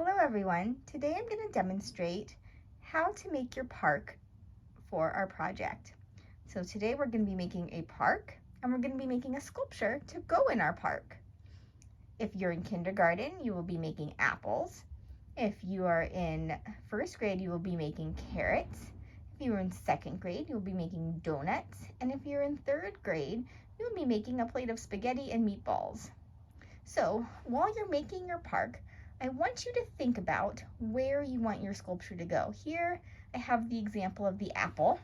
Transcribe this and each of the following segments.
Hello everyone. Today I'm going to demonstrate how to make your park for our project. So today we're going to be making a park and we're going to be making a sculpture to go in our park. If you're in kindergarten, you will be making apples. If you are in first grade, you will be making carrots. If you are in second grade, you'll be making donuts. And if you're in third grade, you'll be making a plate of spaghetti and meatballs. So while you're making your park, I want you to think about where you want your sculpture to go. Here I have the example of the apple,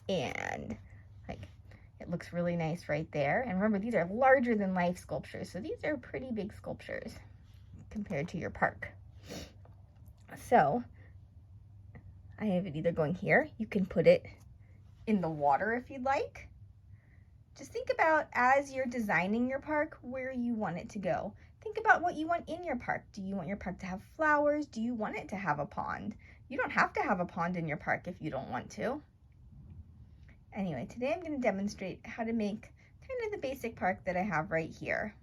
and it looks really nice right there. And remember, these are larger than life sculptures, so these are pretty big sculptures compared to your park. So I have it either going here. You can put it in the water if you'd like. Just think about, as you're designing your park, where you want it to go. Think about what you want in your park. Do you want your park to have flowers? Do you want it to have a pond? You don't have to have a pond in your park if you don't want to. Anyway, today I'm going to demonstrate how to make kind of the basic park that I have right here.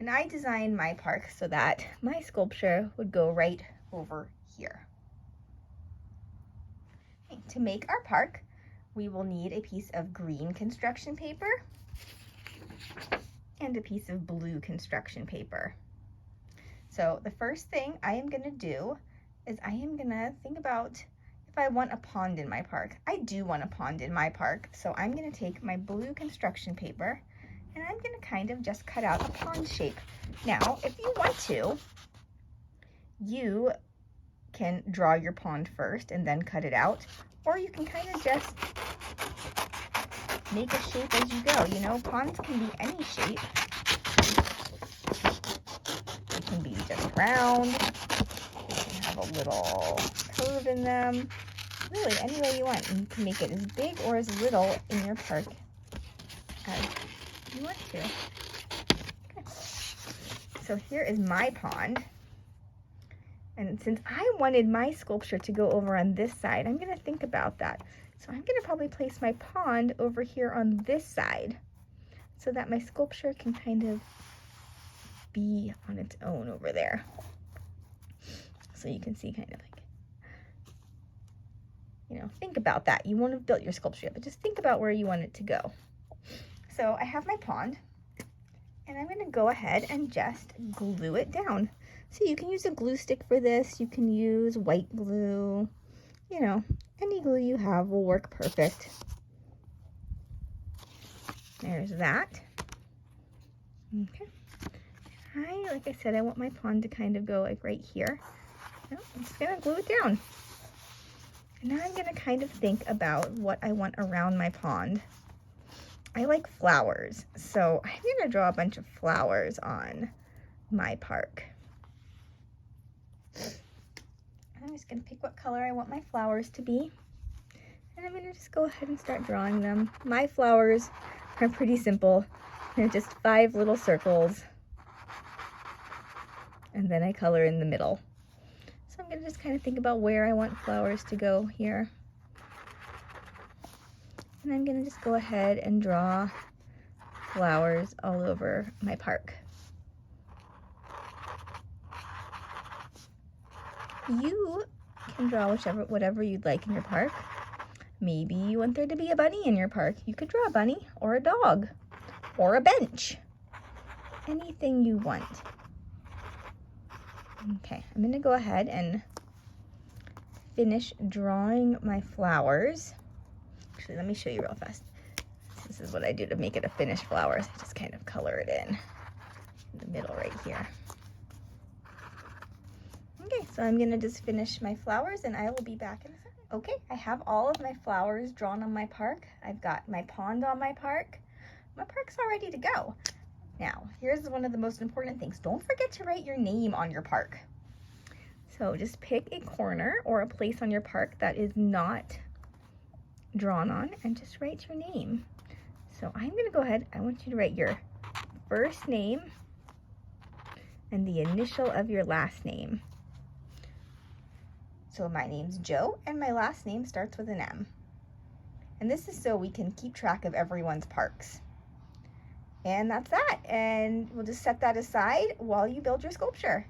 And I designed my park so that my sculpture would go right over here. Okay, to make our park, we will need a piece of green construction paper and a piece of blue construction paper. So the first thing I am going to do is I am going to think about if I want a pond in my park. I do want a pond in my park, so I'm going to take my blue construction paper and I'm going to kind of just cut out a pond shape. Now, if you want to, you can draw your pond first and then cut it out, or you can kind of just make a shape as you go. You know, ponds can be any shape. It can be just round. They can have a little curve in them. Really, any way you want. And you can make it as big or as little in your park as you want to. Okay. So here is my pond. And since I wanted my sculpture to go over on this side, I'm going to think about that. So I'm going to probably place my pond over here on this side so that my sculpture can kind of be on its own over there. So you can see kind of like, you know, think about that. You won't have built your sculpture yet, but just think about where you want it to go. So I have my pond and I'm going to go ahead and just glue it down. So you can use a glue stick for this. You can use white glue. You know, any glue you have will work perfect. There's that. Okay. Like I said, I want my pond to kind of go like right here. So I'm just going to glue it down. And now I'm going to kind of think about what I want around my pond. I like flowers, so I'm going to draw a bunch of flowers on my park. I'm just going to pick what color I want my flowers to be. And I'm going to just go ahead and start drawing them. My flowers are pretty simple. They're just 5 little circles. And then I color in the middle. So I'm going to just kind of think about where I want flowers to go here. And I'm going to just go ahead and draw flowers all over my park. You can draw whatever you'd like in your park. Maybe you want there to be a bunny in your park. You could draw a bunny or a dog or a bench. Anything you want. Okay, I'm going to go ahead and finish drawing my flowers. Actually, let me show you real fast. This is what I do to make it a finished flower. I just kind of color it in the middle right here. Okay, so I'm gonna just finish my flowers and I will be back in a second. Okay, I have all of my flowers drawn on my park. I've got my pond on my park. My park's all ready to go. Now, here's one of the most important things. Don't forget to write your name on your park. So just pick a corner or a place on your park that is not drawn on and just write your name. So I'm gonna go ahead, I want you to write your first name and the initial of your last name. So my name's Jo and my last name starts with an M. And this is so we can keep track of everyone's parks. And that's that. And we'll just set that aside while you build your sculpture.